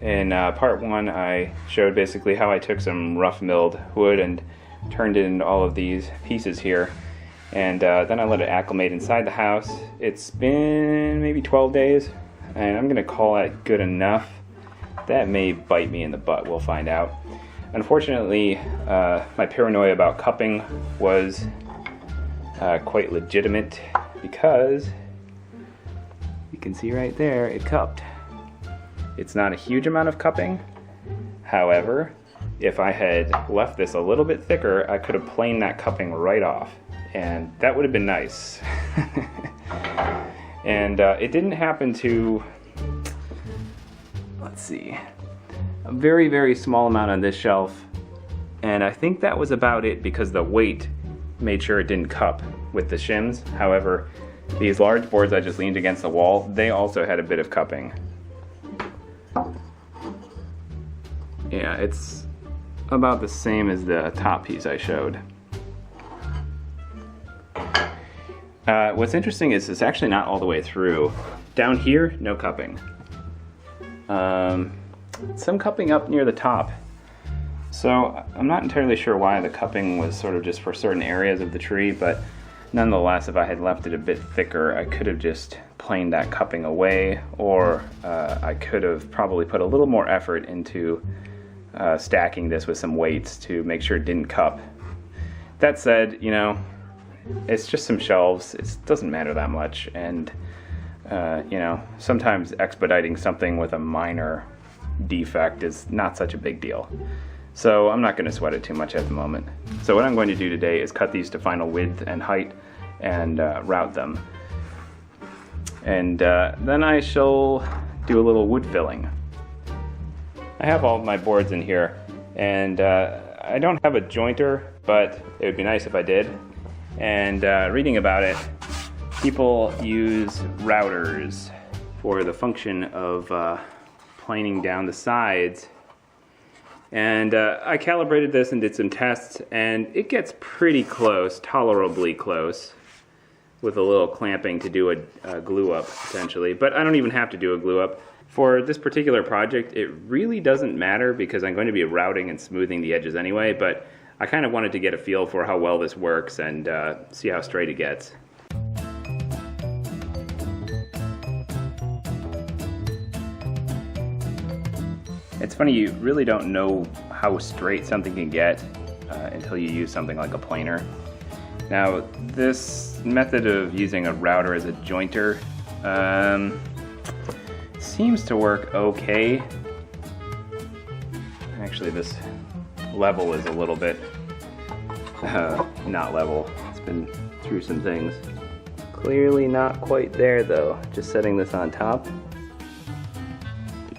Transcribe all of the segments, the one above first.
In part one, I showed basically how I took some rough milled wood and turned it into all of these pieces here. And then I let it acclimate inside the house. It's been maybe 12 days, and I'm gonna call that good enough. That may bite me in the butt, we'll find out. Unfortunately, my paranoia about cupping was quite legitimate because you can see right there, it cupped. It's not a huge amount of cupping. However, if I had left this a little bit thicker, I could have planed that cupping right off, and that would have been nice. And it didn't happen to, let's see, a very, very small amount on this shelf, and I think that was about it because the weight made sure it didn't cup with the shims. However, these large boards I just leaned against the wall, they also had a bit of cupping. Yeah, it's about the same as the top piece I showed. What's interesting is it's actually not all the way through. Down here, no cupping. Some cupping up near the top. So I'm not entirely sure why the cupping was sort of just for certain areas of the tree, but nonetheless, if I had left it a bit thicker, I could have just planed that cupping away, or I could have probably put a little more effort into stacking this with some weights to make sure it didn't cup. That said, you know, it's just some shelves. It doesn't matter that much, and you know, sometimes expediting something with a minor defect is not such a big deal. So I'm not going to sweat it too much at the moment. So what I'm going to do today is cut these to final width and height and route them. And then I shall do a little wood filling. I have all of my boards in here, and I don't have a jointer, but it would be nice if I did. And reading about it, people use routers for the function of planing down the sides. And I calibrated this and did some tests, and it gets pretty close, tolerably close, with a little clamping to do a glue up potentially. But I don't even have to do a glue up. For this particular project, it really doesn't matter because I'm going to be routing and smoothing the edges anyway, but I kind of wanted to get a feel for how well this works and see how straight it gets. It's funny, you really don't know how straight something can get until you use something like a planer. Now, this method of using a router as a jointer seems to work okay. Actually, this level is a little bit not level. It's been through some things. Clearly not quite there though. Just setting this on top.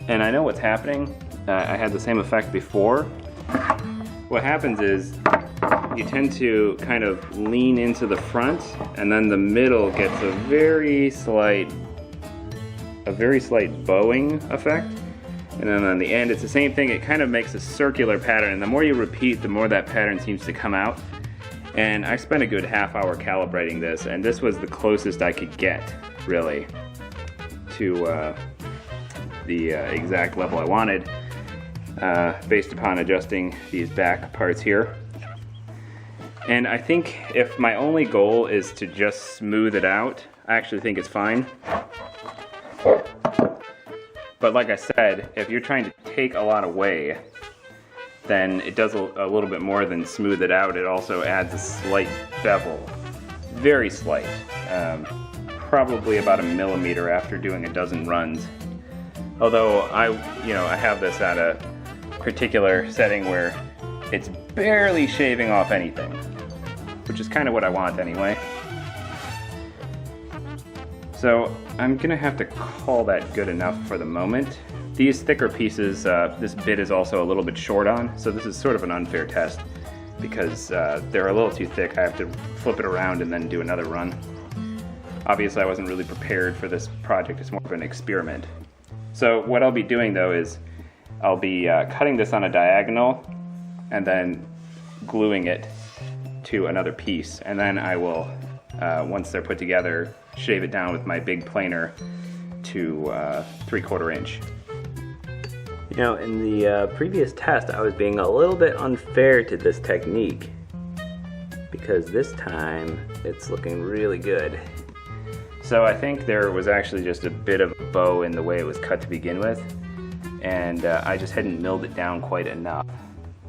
And I know what's happening. I had the same effect before. What happens is you tend to kind of lean into the front, and then the middle gets a very slight bowing effect. And then on the end, it's the same thing. It kind of makes a circular pattern, and the more you repeat, the more that pattern seems to come out. And I spent a good half hour calibrating this, and this was the closest I could get, really, to the exact level I wanted, based upon adjusting these back parts here. And I think if my only goal is to just smooth it out, I actually think it's fine. But like I said, if you're trying to take a lot away, then it does a little bit more than smooth it out. It also adds a slight bevel, very slight, probably about 1 millimeter after doing a dozen runs. Although I have this at a particular setting where it's barely shaving off anything, which is kind of what I want anyway. So I'm gonna have to call that good enough for the moment. These thicker pieces, this bit is also a little bit short on, so this is sort of an unfair test because they're a little too thick. I have to flip it around and then do another run. Obviously I wasn't really prepared for this project, it's more of an experiment. So what I'll be doing though is I'll be cutting this on a diagonal and then gluing it to another piece, and then I will, once they're put together, shave it down with my big planer to 3/4 inch. You know, in the previous test, I was being a little bit unfair to this technique because this time it's looking really good. So I think there was actually just a bit of a bow in the way it was cut to begin with, and I just hadn't milled it down quite enough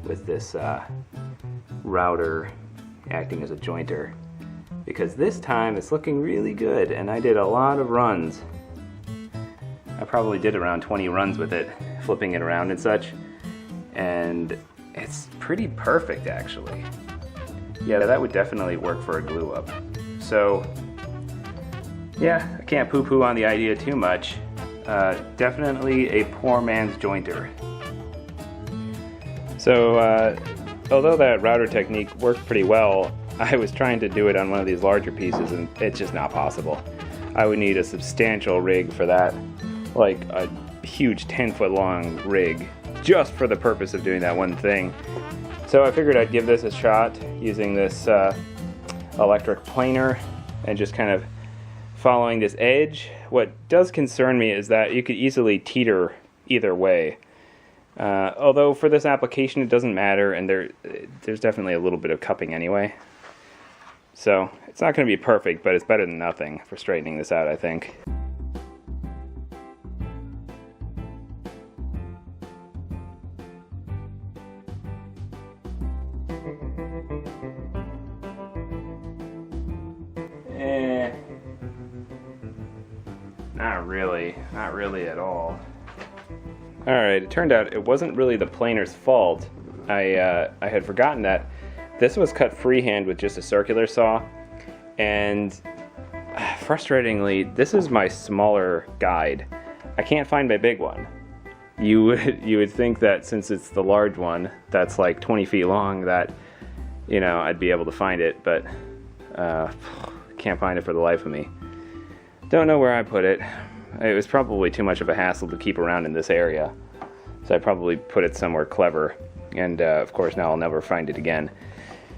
with this router acting as a jointer, because this time it's looking really good, and I did a lot of runs. I probably did around 20 runs with it, flipping it around and such, and it's pretty perfect actually. Yeah, that would definitely work for a glue up. So yeah, I can't poo-poo on the idea too much. Definitely a poor man's jointer. So although that router technique worked pretty well, I was trying to do it on one of these larger pieces and it's just not possible. I would need a substantial rig for that, like a huge 10-foot long rig, just for the purpose of doing that one thing. So I figured I'd give this a shot using this electric planer and just kind of following this edge. What does concern me is that you could easily teeter either way. Although for this application it doesn't matter, and there's definitely a little bit of cupping anyway. So it's not going to be perfect, but it's better than nothing for straightening this out, I think. Not really at all. Alright, it turned out it wasn't really the planer's fault. I had forgotten that this was cut freehand with just a circular saw, and frustratingly, this is my smaller guide. I can't find my big one. You would think that since it's the large one that's like 20 feet long that, you know, I'd be able to find it, but can't find it for the life of me. Don't know where I put it. It was probably too much of a hassle to keep around in this area, so I probably put it somewhere clever, and of course now I'll never find it again.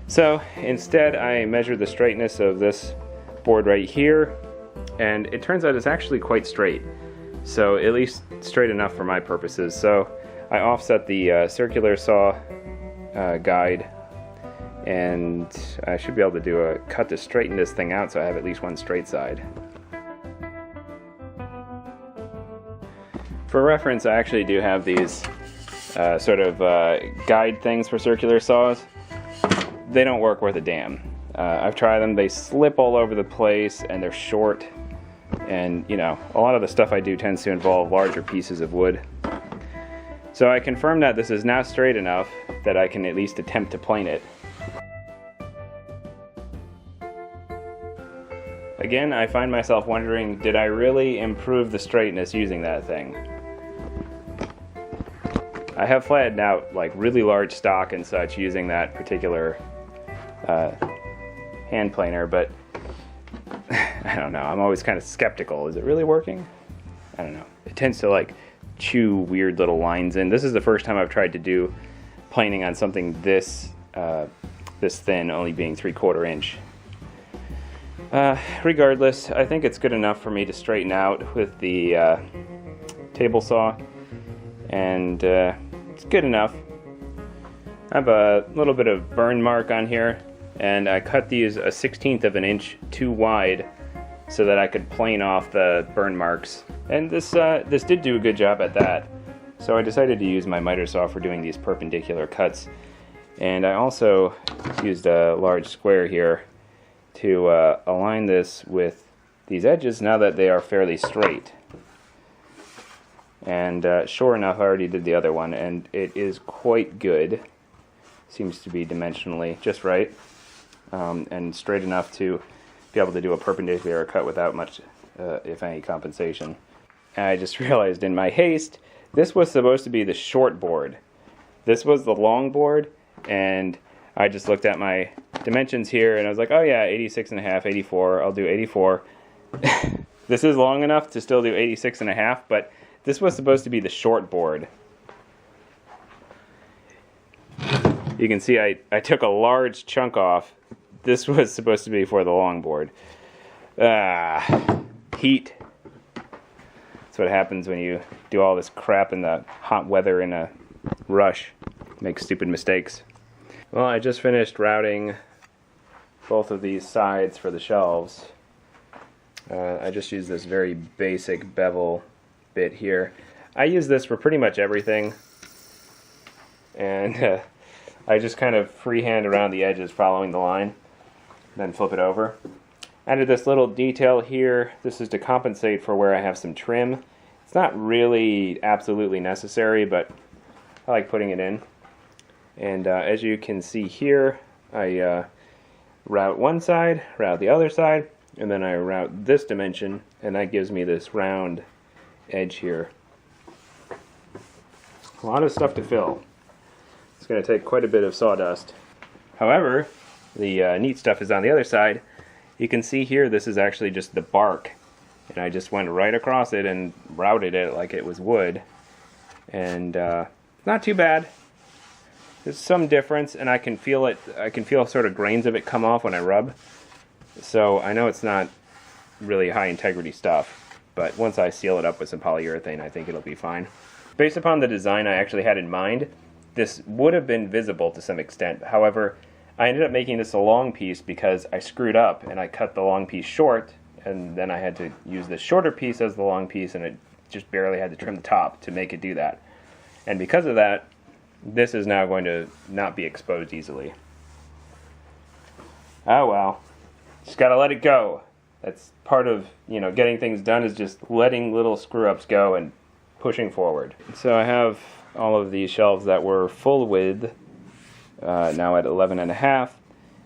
So instead I measured the straightness of this board right here, and it turns out it's actually quite straight, so at least straight enough for my purposes. So I offset the circular saw guide, and I should be able to do a cut to straighten this thing out so I have at least one straight side. For reference, I actually do have these sort of guide things for circular saws. They don't work worth a damn. I've tried them, they slip all over the place and they're short, and you know, a lot of the stuff I do tends to involve larger pieces of wood. So I confirmed that this is now straight enough that I can at least attempt to plane it. Again, I find myself wondering, did I really improve the straightness using that thing? I have flattened out like really large stock and such using that particular hand planer, but I don't know, I'm always kind of skeptical. Is it really working? I don't know. It tends to like chew weird little lines in. This is the first time I've tried to do planing on something this thin, only being 3/4 inch. Regardless, I think it's good enough for me to straighten out with the table saw, and it's good enough. I have a little bit of burn mark on here, and I cut these 1/16 of an inch too wide so that I could plane off the burn marks, and this did do a good job at that. So I decided to use my miter saw for doing these perpendicular cuts, and I also used a large square here to align this with these edges now that they are fairly straight. And sure enough, I already did the other one, and it is quite good. Seems to be dimensionally just right, and straight enough to be able to do a perpendicular cut without much, if any, compensation. And I just realized in my haste, this was supposed to be the short board. This was the long board, and I just looked at my dimensions here, and I was like, oh yeah, 86.5, 84, I'll do 84. This is long enough to still do 86.5, but this was supposed to be the short board. You can see I took a large chunk off. This was supposed to be for the long board. Heat. That's what happens when you do all this crap in the hot weather in a rush. Make stupid mistakes. Well, I just finished routing both of these sides for the shelves. I just used this very basic bevel bit here. I use this for pretty much everything, and I just kind of freehand around the edges following the line, then flip it over. Added this little detail here. This is to compensate for where I have some trim. It's not really absolutely necessary, but I like putting it in. And as you can see here, I route one side, route the other side, and then I route this dimension, and that gives me this round edge here. A lot of stuff to fill. It's going to take quite a bit of sawdust. However, the neat stuff is on the other side. You can see here this is actually just the bark, and I just went right across it and routed it like it was wood, and not too bad. There's some difference, and I can feel it. I can feel sort of grains of it come off when I rub, so I know it's not really high integrity stuff, but once I seal it up with some polyurethane, I think it'll be fine. Based upon the design I actually had in mind, this would have been visible to some extent. However, I ended up making this a long piece because I screwed up and I cut the long piece short, and then I had to use the shorter piece as the long piece, and it just barely had to trim the top to make it do that. And because of that, this is now going to not be exposed easily. Oh well, just gotta let it go. That's part of, getting things done, is just letting little screw-ups go and pushing forward. So I have all of these shelves that were full width, now at 11.5,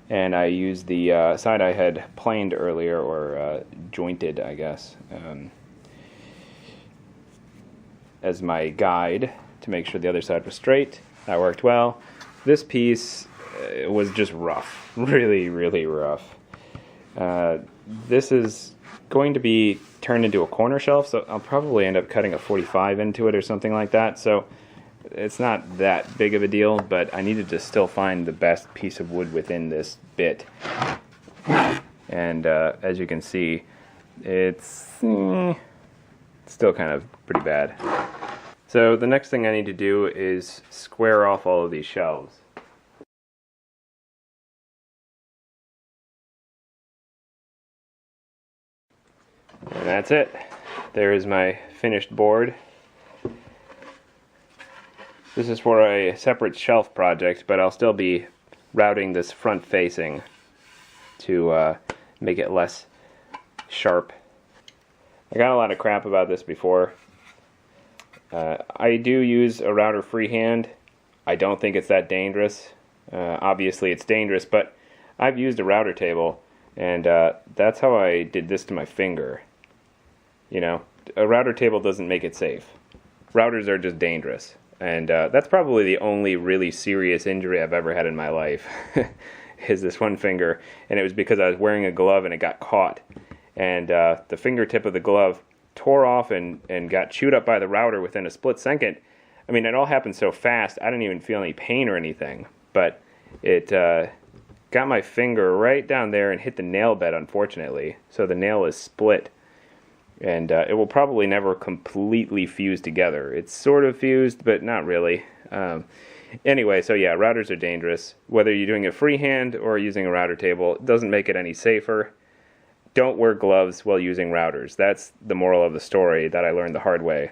and I used the side I had planed earlier, or jointed, I guess, as my guide to make sure the other side was straight. That worked well. This piece was just rough, really, really rough. This is going to be turned into a corner shelf, so I'll probably end up cutting a 45 into it or something like that. So it's not that big of a deal, but I needed to still find the best piece of wood within this bit. And as you can see, it's still kind of pretty bad. So the next thing I need to do is square off all of these shelves. And that's it. There is my finished board. This is for a separate shelf project, but I'll still be routing this front facing to make it less sharp. I got a lot of crap about this before. I do use a router freehand. I don't think it's that dangerous. Obviously it's dangerous, but I've used a router table, and that's how I did this to my finger. A router table doesn't make it safe. Routers are just dangerous. And that's probably the only really serious injury I've ever had in my life, is this one finger. And it was because I was wearing a glove and it got caught. And the fingertip of the glove tore off and got chewed up by the router within a split second. I mean, it all happened so fast, I didn't even feel any pain or anything. But it got my finger right down there and hit the nail bed, unfortunately. So the nail is split. And it will probably never completely fuse together. It's sort of fused, but not really. Anyway, so yeah, routers are dangerous. Whether you're doing it freehand or using a router table, it doesn't make it any safer. Don't wear gloves while using routers. That's the moral of the story that I learned the hard way.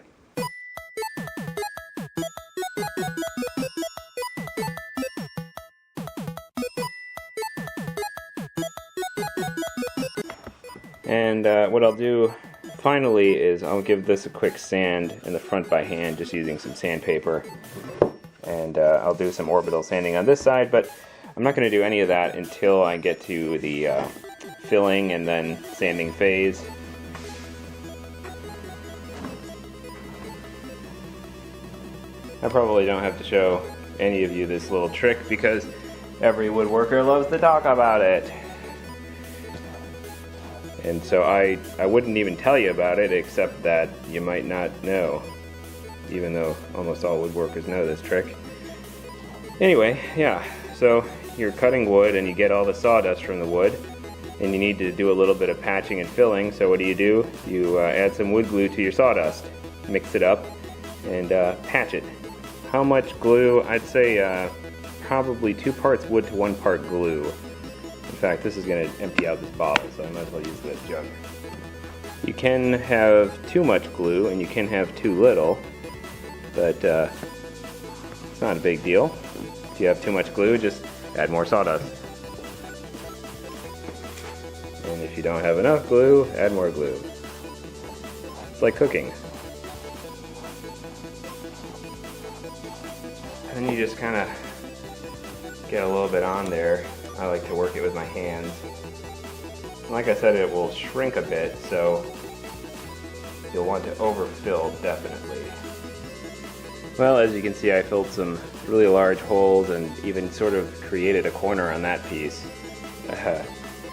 And what I'll do finally is I'll give this a quick sand in the front by hand, just using some sandpaper. And I'll do some orbital sanding on this side, but I'm not going to do any of that until I get to the filling and then sanding phase. I probably don't have to show any of you this little trick because every woodworker loves to talk about it. And so I wouldn't even tell you about it, except that you might not know, even though almost all woodworkers know this trick. Anyway, yeah, so you're cutting wood and you get all the sawdust from the wood, and you need to do a little bit of patching and filling. So what do? You add some wood glue to your sawdust, mix it up, and patch it. How much glue? I'd say probably 2 parts wood to 1 part glue. In fact, this is going to empty out this bottle, so I might as well use this jug. You can have too much glue and you can have too little, but it's not a big deal. If you have too much glue, just add more sawdust. And if you don't have enough glue, add more glue. It's like cooking. And you just kind of get a little bit on there. I like to work it with my hands. Like I said, it will shrink a bit, so you'll want to overfill definitely. Well, as you can see, I filled some really large holes and even sort of created a corner on that piece.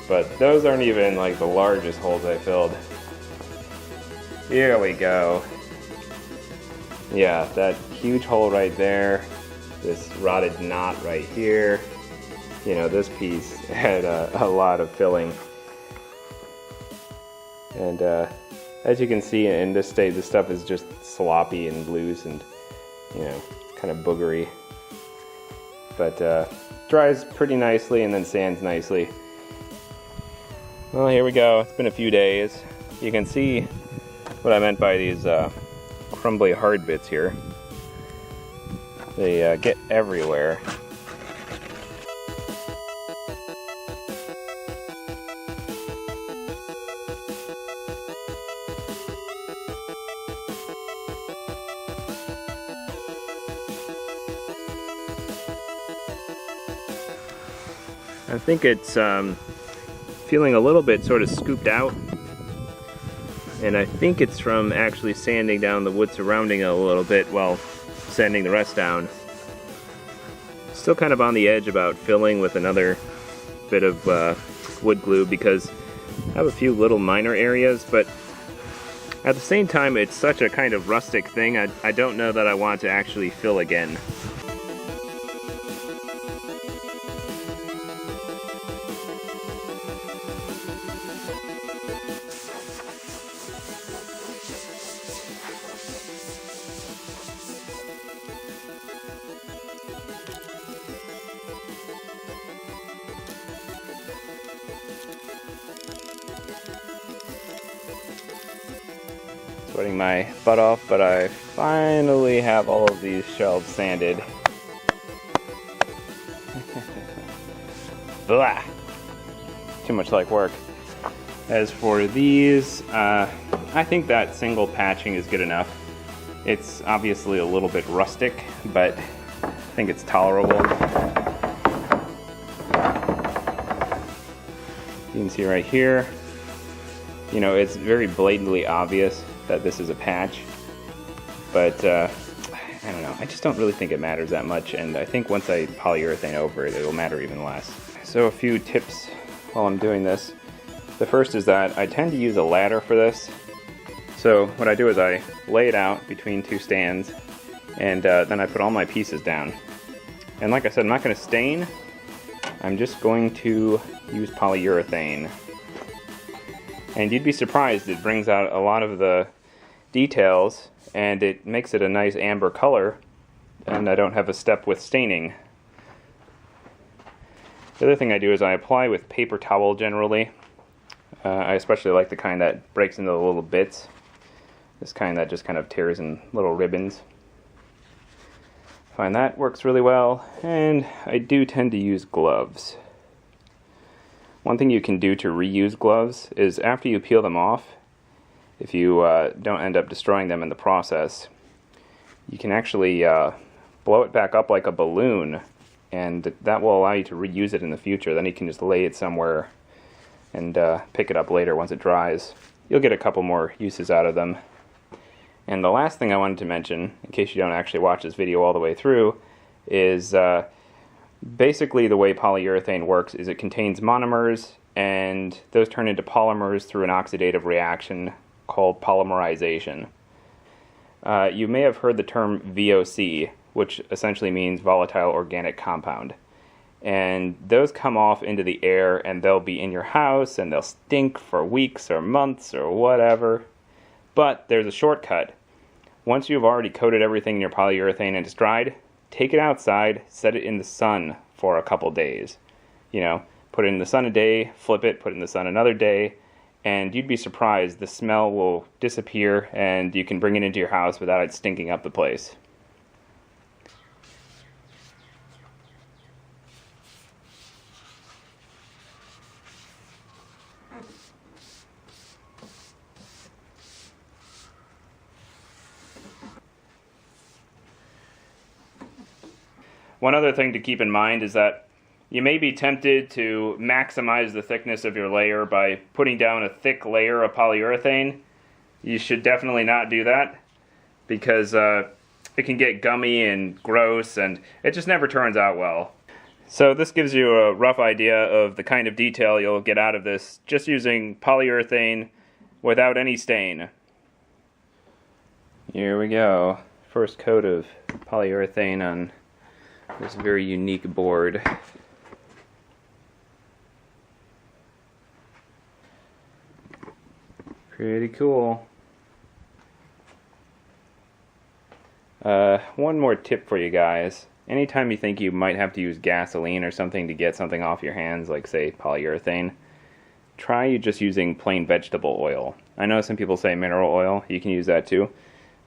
But those aren't even like the largest holes I filled. Here we go. Yeah, that huge hole right there, this rotted knot right here. You know, this piece had a lot of filling. And as you can see in this state, this stuff is just sloppy and loose and, you know, kind of boogery. But dries pretty nicely and then sands nicely. Well, here we go. It's been a few days. You can see what I meant by these crumbly hard bits here. They get everywhere. I think it's feeling a little bit sort of scooped out, and I think it's from actually sanding down the wood surrounding it a little bit while sanding the rest down. Still kind of on the edge about filling with another bit of wood glue because I have a few little minor areas, but at the same time it's such a kind of rustic thing, I don't know that I want to actually fill again. Sweating my butt off, but I finally have all of these shelves sanded. Blah! Too much like work. As for these, I think that single patching is good enough. It's obviously a little bit rustic, but I think it's tolerable. You can see right here, you know, it's very blatantly obvious that this is a patch, but I don't know, I just don't really think it matters that much, and I think once I polyurethane over it, it'll matter even less. So a few tips while I'm doing this. The first is that I tend to use a ladder for this. So what I do is I lay it out between 2 stands, and then I put all my pieces down. And like I said, I'm not going to stain, I'm just going to use polyurethane. And you'd be surprised, it brings out a lot of the details and it makes it a nice amber color, and I don't have a step with staining. The other thing I do is I apply with paper towel generally. I especially like the kind that breaks into the little bits. This kind that just kind of tears in little ribbons. I find that works really well, and I do tend to use gloves. One thing you can do to reuse gloves is after you peel them off, if you don't end up destroying them in the process, you can actually blow it back up like a balloon, and that will allow you to reuse it in the future. Then you can just lay it somewhere and pick it up later once it dries. You'll get a couple more uses out of them. And the last thing I wanted to mention, in case you don't actually watch this video all the way through, is basically the way polyurethane works is it contains monomers, and those turn into polymers through an oxidative reaction called polymerization. You may have heard the term VOC, which essentially means volatile organic compound. and those come off into the air and they'll be in your house and they'll stink for weeks or months or whatever. But there's a shortcut. Once you've already coated everything in your polyurethane and it's dried, take it outside, set it in the sun for a couple days. You know, put it in the sun a day, flip it, put it in the sun another day, and you'd be surprised. The smell will disappear and you can bring it into your house without it stinking up the place. One other thing to keep in mind is that you may be tempted to maximize the thickness of your layer by putting down a thick layer of polyurethane. You should definitely not do that, because it can get gummy and gross and it just never turns out well. So this gives you a rough idea of the kind of detail you'll get out of this just using polyurethane without any stain. Here we go. First coat of polyurethane on this very unique board. Pretty cool. One more tip for you guys. Anytime you think you might have to use gasoline or something to get something off your hands, like say polyurethane, try just using plain vegetable oil. I know some people say mineral oil, you can use that too,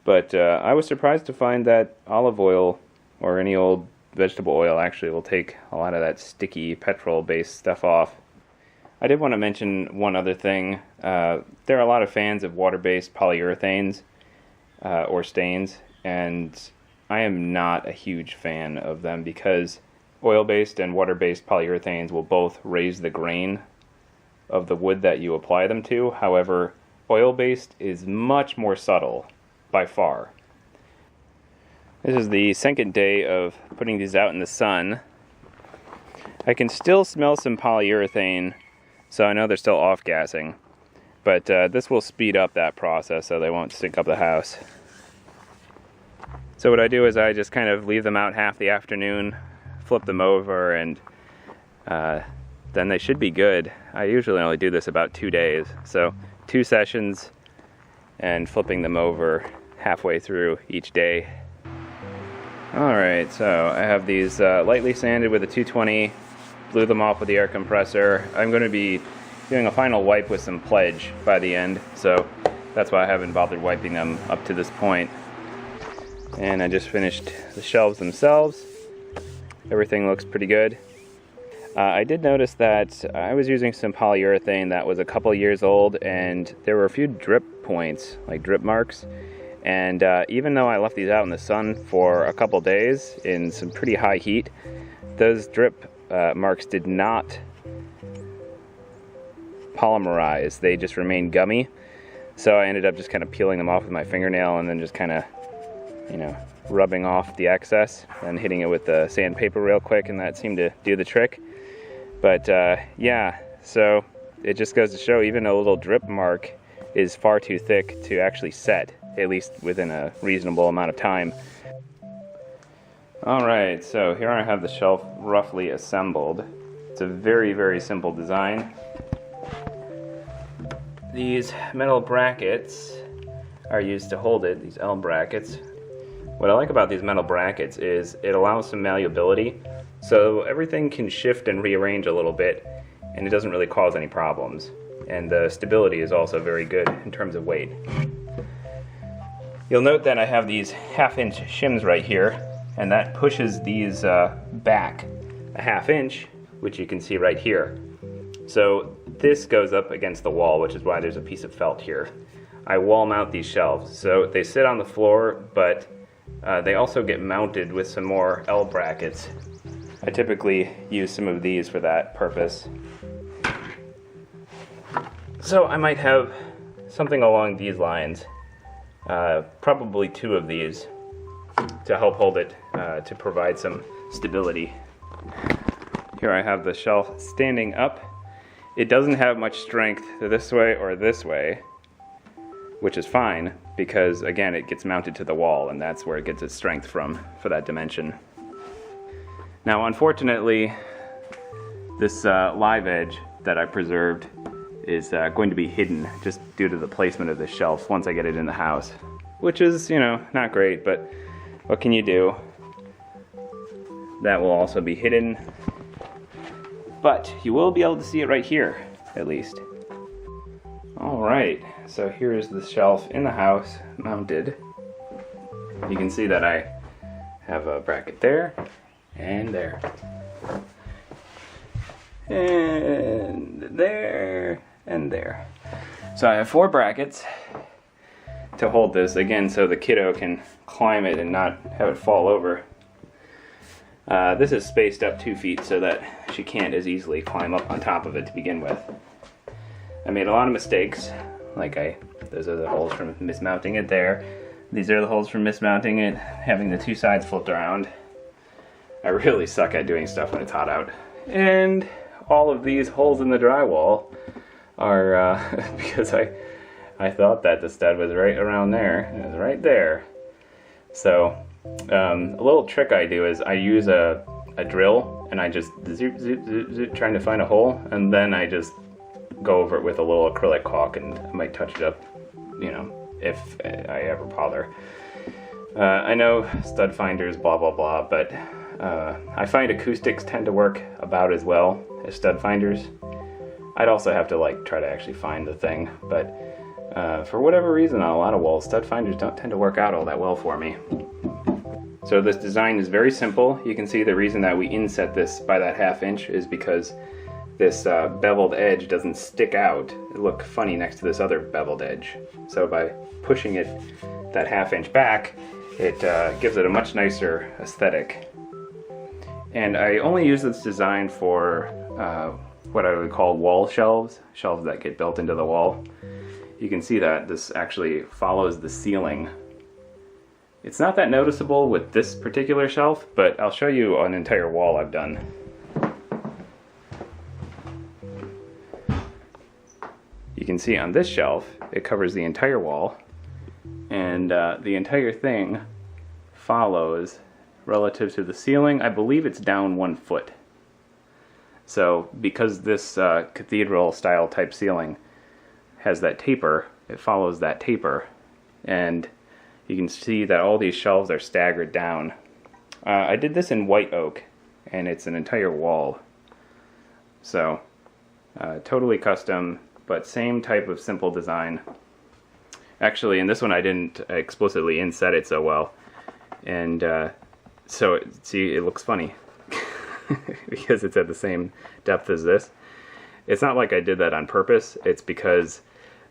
but I was surprised to find that olive oil or any old vegetable oil actually will take a lot of that sticky petrol-based stuff off. I did want to mention one other thing. There are a lot of fans of water-based polyurethanes or stains, and I am not a huge fan of them because oil-based and water-based polyurethanes will both raise the grain of the wood that you apply them to. However, oil-based is much more subtle, by far. This is the second day of putting these out in the sun. I can still smell some polyurethane, so I know they're still off-gassing. But this will speed up that process so they won't stink up the house. So what I do is I just kind of leave them out half the afternoon, flip them over, and then they should be good. I usually only do this about 2 days. So 2 sessions and flipping them over halfway through each day. Alright, so I have these lightly sanded with a 220, blew them off with the air compressor. I'm going to be doing a final wipe with some Pledge by the end, so that's why I haven't bothered wiping them up to this point. And I just finished the shelves themselves. Everything looks pretty good. I did notice that I was using some polyurethane that was a couple years old, and there were a few drip points, like drip marks. And even though I left these out in the sun for a couple days in some pretty high heat, those drip marks did not polymerize. They just remained gummy. So I ended up just kind of peeling them off with my fingernail and then just kind of, you know, rubbing off the excess and hitting it with the sandpaper real quick, and that seemed to do the trick. But yeah, so it just goes to show even a little drip mark is far too thick to actually set, at least within a reasonable amount of time. Alright, so here I have the shelf roughly assembled. It's a very, very simple design. These metal brackets are used to hold it, these L brackets. What I like about these metal brackets is it allows some malleability, so everything can shift and rearrange a little bit, and it doesn't really cause any problems. And the stability is also very good in terms of weight. You'll note that I have these 1/2 inch shims right here, and that pushes these back a 1/2 inch, which you can see right here. So this goes up against the wall, which is why there's a piece of felt here. I wall mount these shelves, so they sit on the floor, but they also get mounted with some more L brackets. I typically use some of these for that purpose. So I might have something along these lines, probably 2 of these, to help hold it, to provide some stability. Here I have the shelf standing up. It doesn't have much strength this way or this way, which is fine, because again it gets mounted to the wall, and that's where it gets its strength from for that dimension. Now unfortunately, This live edge that I preserved is going to be hidden just due to the placement of this shelf once I get it in the house. Which is, you know, not great, but what can you do? That will also be hidden. But you will be able to see it right here, at least. Alright, so here's the shelf in the house, mounted. You can see that I have a bracket there, and there. And there, and there. So I have 4 brackets to hold this, again, so the kiddo can climb it and not have it fall over. This is spaced up 2 feet so that she can't as easily climb up on top of it to begin with. I made a lot of mistakes, those are the holes from mismounting it there. These are the holes from mismounting it, having the 2 sides flipped around. I really suck at doing stuff when it's hot out. And all of these holes in the drywall are because I thought that the stud was right around there, and it was right there. So a little trick I do is I use a drill and I just zoop, zoop, zoop, zoop, trying to find a hole, and then I just go over it with a little acrylic caulk, and I might touch it up, you know, if I ever bother. I know stud finders, blah blah blah, but I find acoustics tend to work about as well as stud finders. I'd also have to try to actually find the thing, but for whatever reason on a lot of walls, stud finders don't tend to work out all that well for me. So this design is very simple. You can see the reason that we inset this by that 1/2 inch is because this beveled edge doesn't stick out. It look funny next to this other beveled edge. So by pushing it that 1/2 inch back, it gives it a much nicer aesthetic. And I only use this design for what I would call wall shelves that get built into the wall. You can see that this actually follows the ceiling. It's not that noticeable with this particular shelf, but I'll show you an entire wall I've done. You can see on this shelf, it covers the entire wall, and the entire thing follows relative to the ceiling. I believe it's down 1 foot. So because this cathedral style type ceiling has that taper, it follows that taper, and you can see that all these shelves are staggered down. I did this in white oak, and it's an entire wall. So totally custom, but same type of simple design. Actually, in this one I didn't explicitly inset it so well, and so see, it looks funny because it's at the same depth as this. It's not like I did that on purpose. It's because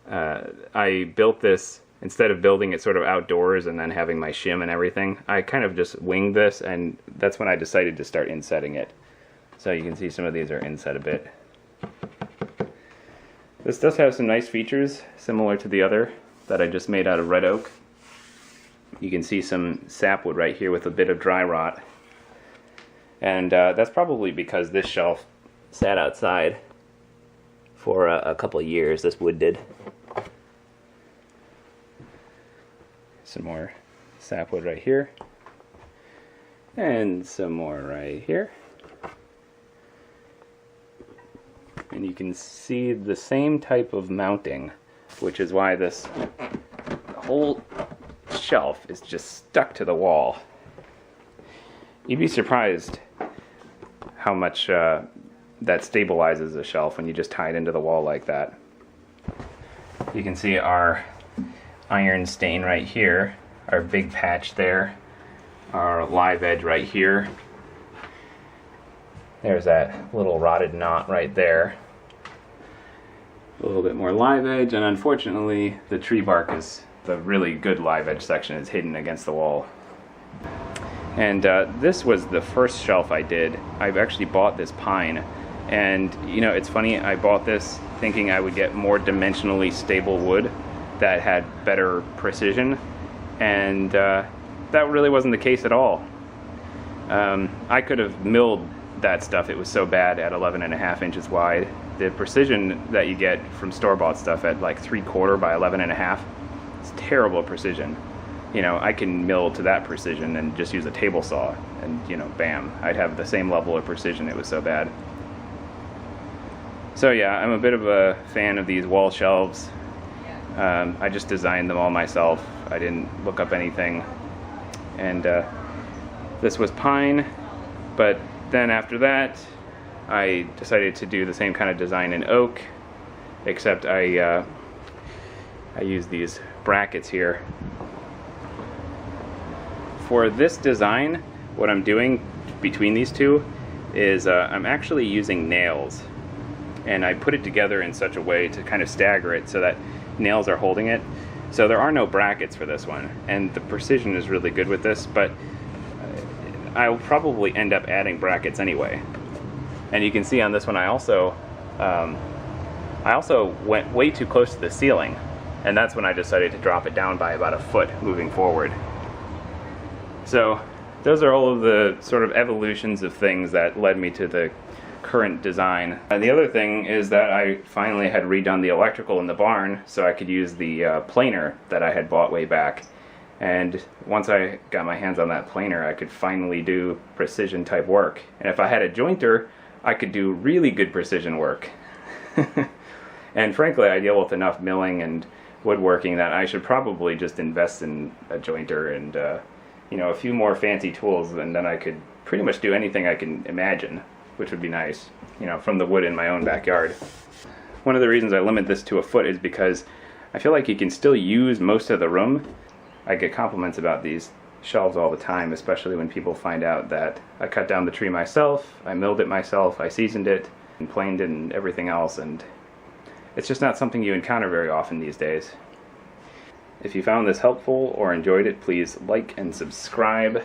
I built this, instead of building it sort of outdoors and then having my shim and everything, I kind of just winged this, and that's when I decided to start insetting it. So you can see some of these are inset a bit. This does have some nice features similar to the other that I just made out of red oak. You can see some sapwood right here with a bit of dry rot. And that's probably because this shelf sat outside for a couple of years, this wood did. Some more sapwood right here. And some more right here. And you can see the same type of mounting, which is why this whole shelf is just stuck to the wall. You'd be surprised how much that stabilizes a shelf when you just tie it into the wall like that. You can see our iron stain right here, our big patch there, our live edge right here. There's that little rotted knot right there. A little bit more live edge, and unfortunately the tree bark is, the really good live edge section is hidden against the wall. And this was the first shelf I did. I've actually bought this pine, and you know, it's funny, I bought this thinking I would get more dimensionally stable wood that had better precision, and that really wasn't the case at all. I could have milled that stuff, it was so bad at 11.5 inches wide. The precision that you get from store-bought stuff at like 3/4 by 11.5, it's terrible precision. You know, I can mill to that precision and just use a table saw, and you know, bam, I'd have the same level of precision. It was so bad. So yeah, I'm a bit of a fan of these wall shelves. I just designed them all myself. I didn't look up anything. And this was pine, but then after that I decided to do the same kind of design in oak, except I use these brackets here. For this design, what I'm doing between these two is I'm actually using nails, and I put it together in such a way to kind of stagger it so that nails are holding it. So there are no brackets for this one, and the precision is really good with this, but I'll probably end up adding brackets anyway. And you can see on this one I also went way too close to the ceiling, and that's when I decided to drop it down by about a foot moving forward. So those are all of the sort of evolutions of things that led me to the current design. And the other thing is that I finally had redone the electrical in the barn so I could use the planer that I had bought way back. And once I got my hands on that planer, I could finally do precision type work. And if I had a jointer, I could do really good precision work. And frankly, I deal with enough milling and woodworking that I should probably just invest in a jointer and you know, a few more fancy tools, and then I could pretty much do anything I can imagine, which would be nice, you know, from the wood in my own backyard. One of the reasons I limit this to a foot is because I feel like you can still use most of the room. I get compliments about these shelves all the time, especially when people find out that I cut down the tree myself, I milled it myself, I seasoned it, and planed it and everything else, and it's just not something you encounter very often these days. If you found this helpful or enjoyed it, please like and subscribe.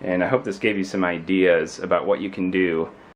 And I hope this gave you some ideas about what you can do